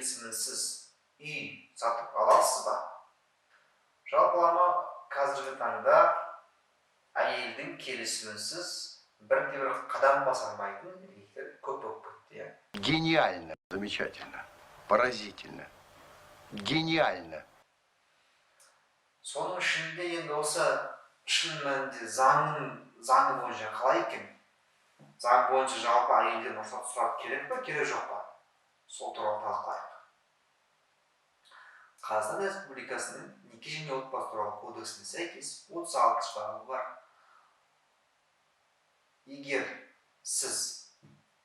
келісімінсіз үй сатып аласыз ба? Жалпылама қазіргі таңда әйелдің келісімінсіз бірде-бір қадам баса алмайтын еркектер көп болып кетті. Гениально, замечательно, поразительно, гениально. Соның ішінде енді осы шын мәнінде заңы бойынша қалай екен? Заң бойынша жалпы әйелден рұқсат сұрап керек пе, керек жоқ па? Сол туралы талқылайық. Қазақстан Республикасының неке және отбасы туралы кодексіне сәйкес 36 бабы бар. Егер сіз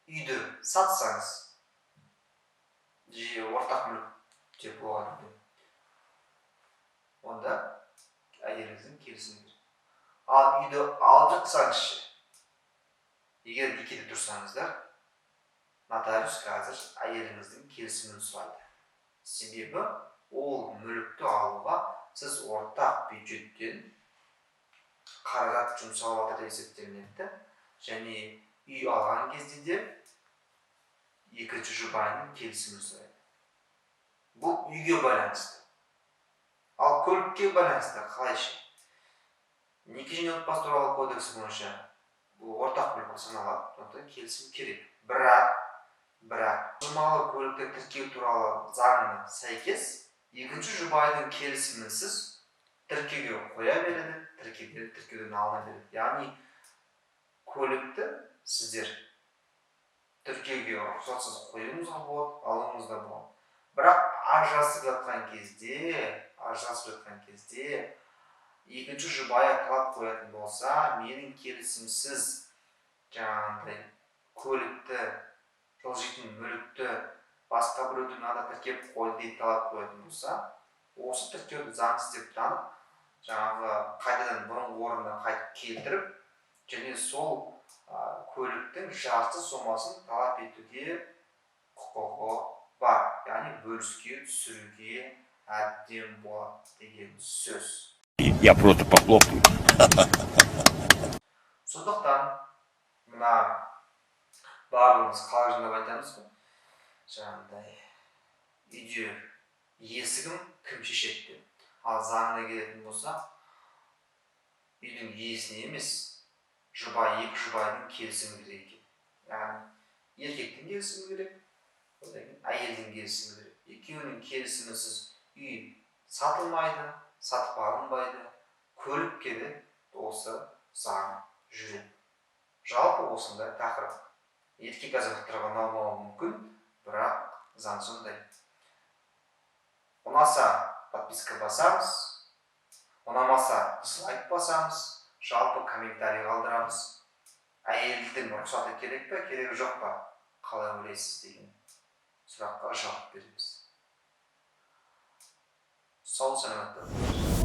үйді сатсаңыз, ортақ мүлік деп болғанда, онда әйеліңіздің келісімі керек. Ал үйді алып жатсаңызшы, егер некеде тұрсаңыздар, нотариус қазір әйеліңіздің келісімін сұрайды. Себебі ол мүлікті алуға сіз ортақ бюджеттен қаражат жұмсауға деп есептелінеді, және үй алған кезде де екінші жұбайының келісімін сұрайды. Бұл үйге байланысты. Ал көлікке байланысты қалайша? Неке және отбасы туралы кодексі бойынша бұл ортақ мүлік саналады, сондықтан келісім керек. Бірақ жылжымалы көлікті тіркеу туралы заңына сәйкес екінші жұбайдың келісімінсіз тіркеуге қоя береді, тіркеуден алына береді. Яғни көлікті сіздер тіркеуге рұқсатсыз қоюыңызға болады, алуыңыз да болады. Бірақ ажырасып жатқан кезде екінші жұбайы талап қоятын болса, менің келісімсіз жаңағындай көлікті, жылжитын мүлікті басқа біреудің ада тіркеп қойды деп талап қоятын болса, осы тіркеуді заңсыз деп танып, жаңағы қайтадан бұрынғы орнына қайтып келтіріп, және сол көліктің жарты сомасын талап етуге құқығы бар. Яғни бөліске түсіруге әбден болады деген сөз. Я просто похлопаю. Сондықтан мына барлығымыз қалжыңдап айтамыз ғой, жаңағыдай үйде есігін кім шешеді деп. Ал заңына келетін болса, үйдің иесіне емес, екі жұбайдың келісімі керек екен. Яғни еркектің келісімі керек, одан кейін әйелдің келісімі керек. Екеуінің келісімінсіз үй сатылмайды, сатып алынбайды, көлікке де осы заң жүреді. Жалпы осындай тақырып еркек азаматтарға ұнамауы мүмкін, бірақ заң сондай. Ұнаса подписка басамыз, ұнамаса дизлайк басамыз, жалпы комментарий қалдырамыз. Әйелдің рұқсаты керек пе, керегі жоқ па? Қалай ойлайсыз деген сұраққа жауап береміз. Сау саламатта болыңыз.